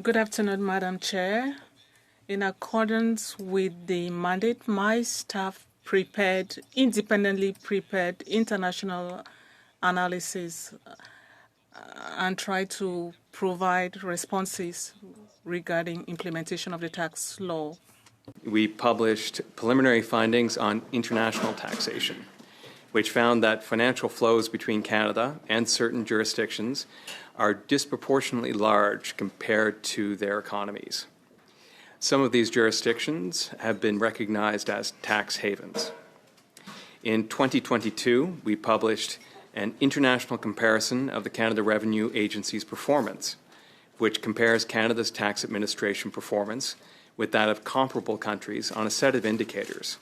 Good afternoon, Madam Chair. In accordance with the mandate, my staff independently prepared international analysis and tried to provide responses regarding implementation of the tax law. We published preliminary findings on international taxation, which found that financial flows between Canada and certain jurisdictions are disproportionately large compared to their economies. Some of these jurisdictions have been recognized as tax havens. In 2022, we published an international comparison of the Canada Revenue Agency's performance, which compares Canada's tax administration performance with that of comparable countries on a set of indicators,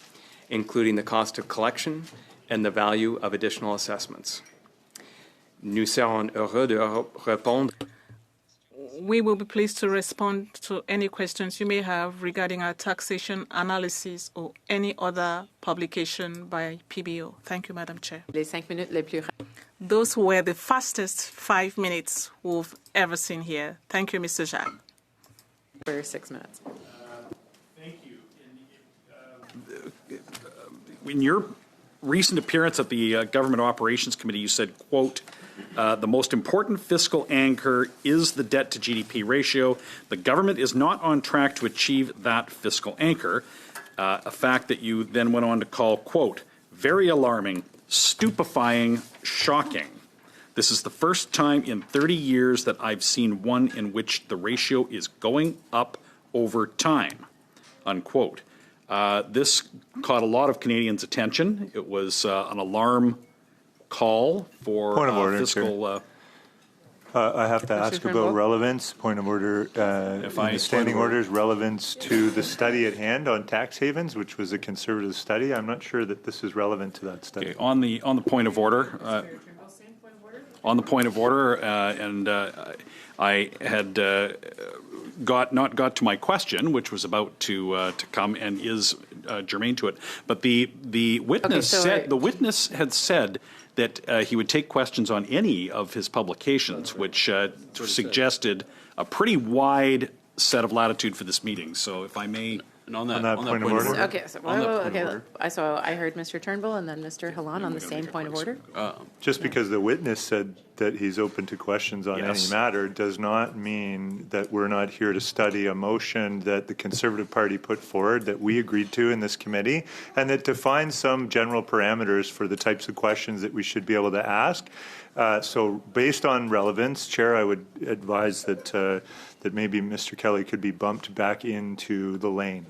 including the cost of collection and the value of additional assessments. Nous serons heureux de répondre. We will be pleased to respond to any questions you may have regarding our taxation analysis or any other publication by PBO. Thank you, Madam Chair. Les 5 minutes les plus Those were the fastest 5 minutes we've ever seen here. Thank you, Mr. Jacques. for 6 minutes. Thank you. In your recent appearance at the Government Operations Committee, you said, quote, the most important fiscal anchor is the debt to GDP ratio. The government is not on track to achieve that fiscal anchor, a fact that you then went on to call, quote, very alarming, stupefying, shocking. This is the first time in 30 years that I've seen one in which the ratio is going up over time, unquote. This caught a lot of Canadians' attention. It was an alarm call for Point of order, fiscal. I have to ask about relevance. Point of order. The standing orders relevance to the study at hand on tax havens, which was a conservative study. I'm not sure that this is relevant to that study. Okay, on the point of order. On the point of order, and I had not got to my question, which was about to come and is germane to it. But the witness the witness had said that he would take questions on any of his publications, which suggested a pretty wide set of latitude for this meeting. So, if I may. And on that point of order. Okay, so, so I heard Mr. Turnbull and then Mr. Hallan on the same point of order. Just because the witness said that he's open to questions on any matter does not mean that we're not here to study a motion that the Conservative Party put forward that we agreed to in this committee, and that defines some general parameters for the types of questions that we should be able to ask. So based on relevance, Chair, I would advise that that maybe Mr. Kelly could be bumped back into the lane.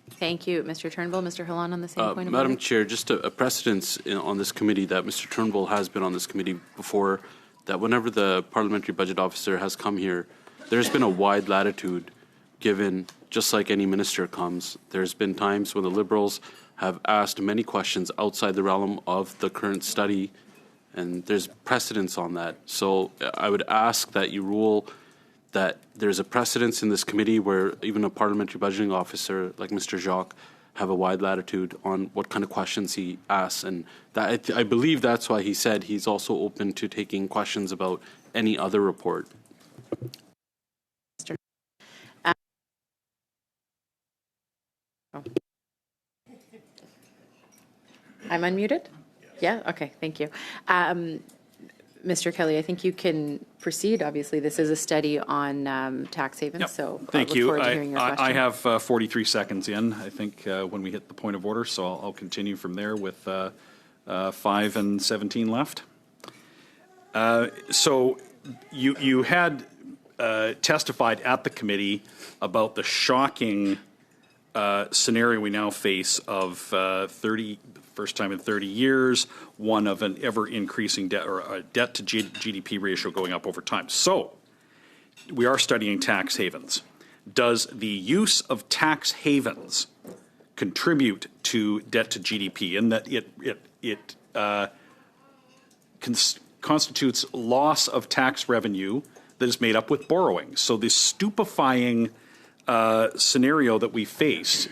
Thank you, Mr. Turnbull. Mr. Hallan on the same point of Madam order. Chair, just a precedence on this committee that Mr. Turnbull has been on this committee before, that whenever the Parliamentary Budget Officer has come here, there's been a wide latitude given, just like any minister comes. There's been times when the Liberals have asked many questions outside the realm of the current study, and there's precedence on that. So I would ask that you rule that there's a precedence in this committee where even a parliamentary budgeting officer like Mr. Jacques have a wide latitude on what kind of questions he asks. And that, I believe that's why he said he's also open to taking questions about any other report. I'm unmuted? Yeah? Okay, thank you. Mr. Kelly, I think you can proceed. Obviously, this is a study on tax havens, so Thank I look you. forward to hearing your question. I have 43 seconds in, I think, when we hit the point of order, so I'll continue from there with 5 and 17 left. So you had testified at the committee about the shocking scenario we now face of first time in 30 years, one of an ever-increasing debt or a debt to GDP ratio going up over time. So we are studying tax havens. Does the use of tax havens contribute to debt to GDP in that it constitutes loss of tax revenue that is made up with borrowing? So this stupefying scenario that we face,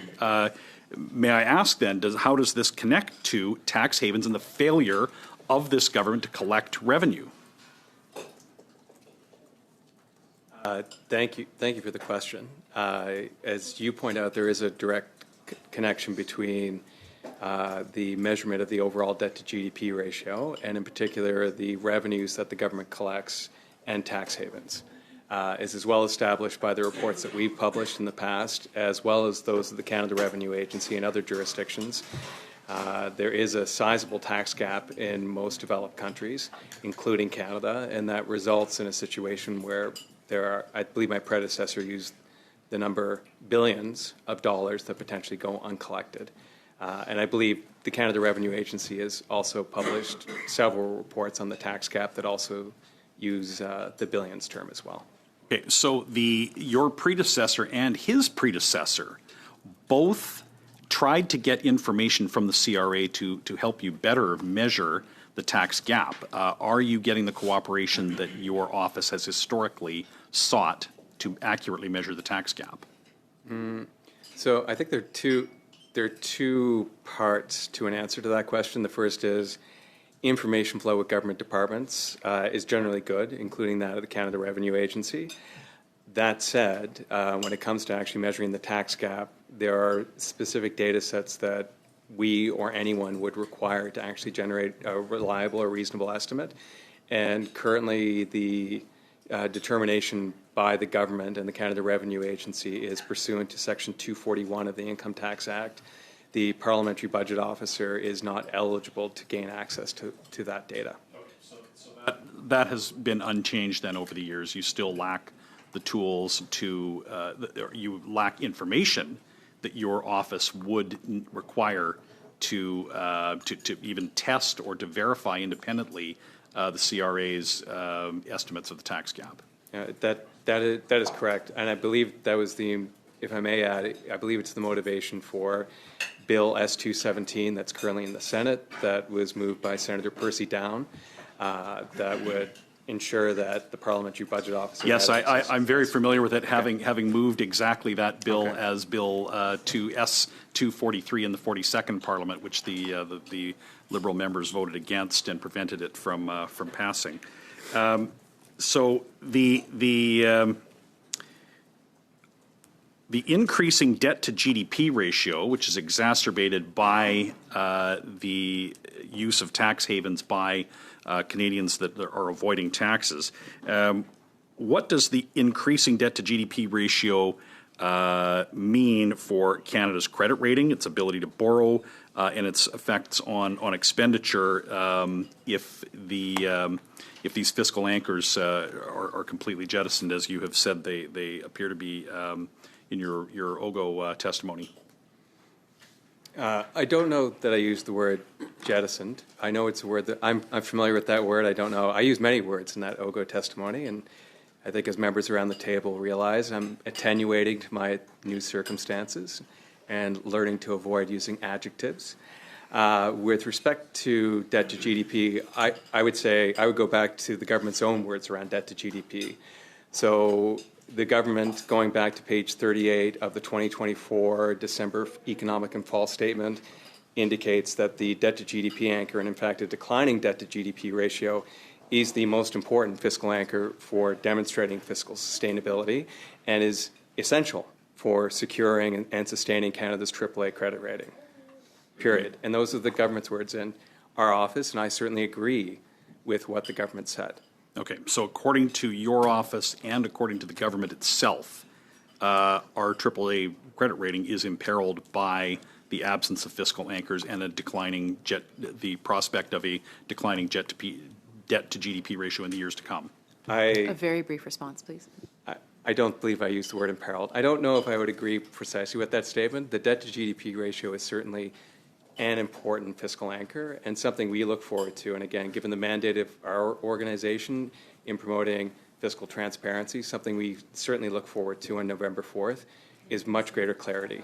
may I ask then, how does this connect to tax havens and the failure of this government to collect revenue? Thank you for the question. As you point out, there is a direct connection between the measurement of the overall debt to GDP ratio, and in particular, the revenues that the government collects and tax havens. Is well established by the reports that we've published in the past, as well as those of the Canada Revenue Agency and other jurisdictions. There is a sizable tax gap in most developed countries, including Canada, and that results in a situation where there are, I believe my predecessor used the number billions of dollars that potentially go uncollected. And I believe the Canada Revenue Agency has also published several reports on the tax gap that also use the billions term as well. Okay, so your predecessor and his predecessor both tried to get information from the CRA to help you better measure the tax gap. Are you getting the cooperation that your office has historically sought to accurately measure the tax gap? So I think there are two parts to an answer to that question. The first is information flow with government departments is generally good, including that of the Canada Revenue Agency. That said, when it comes to actually measuring the tax gap, there are specific data sets that we or anyone would require to actually generate a reliable or reasonable estimate. And currently, the determination by the government and the Canada Revenue Agency is pursuant to Section 241 of the Income Tax Act. The Parliamentary Budget Officer is not eligible to gain access to that data. Okay, so that has been unchanged then over the years. You still lack the tools you lack information that your office would require to even test or to verify independently the CRA's estimates of the tax gap. That is correct, and I believe that was if I may add, I believe it's the motivation for Bill S-217 that's currently in the Senate that was moved by Senator Percy Down that would ensure that the Parliamentary Budget Officer. Yes, I'm very familiar with it, having moved exactly that bill as Bill to S-243 in the 42nd Parliament, which the Liberal members voted against and prevented it from passing. So the increasing debt to GDP ratio, which is exacerbated by the use of tax havens by Canadians that are avoiding taxes, what does the increasing debt to GDP ratio mean for Canada's credit rating, its ability to borrow, and its effects on expenditure if these fiscal anchors are completely jettisoned, as you have said they appear to be in your OGO testimony? I don't know that I used the word jettisoned. I know it's a word that I'm familiar with that word. I don't know. I use many words in that OGO testimony, and I think as members around the table realize, I'm attenuating to my new circumstances and learning to avoid using adjectives. With respect to debt to GDP, I would say I would go back to the government's own words around debt to GDP. So the government, going back to page 38 of the 2024 December Economic and Fall Statement, indicates that the debt to GDP anchor, and in fact a declining debt to GDP ratio, is the most important fiscal anchor for demonstrating fiscal sustainability and is essential for securing and sustaining Canada's AAA credit rating, period. And those are the government's words in our office, and I certainly agree with what the government said. Okay, so according to your office and according to the government itself, our AAA credit rating is imperiled by the absence of fiscal anchors and the prospect of a declining debt to GDP ratio in the years to come. A very brief response, please. I don't believe I used the word imperiled. I don't know if I would agree precisely with that statement. The debt to GDP ratio is certainly an important fiscal anchor and something we look forward to. And again, given the mandate of our organization in promoting fiscal transparency, something we certainly look forward to on November 4th is much greater clarity.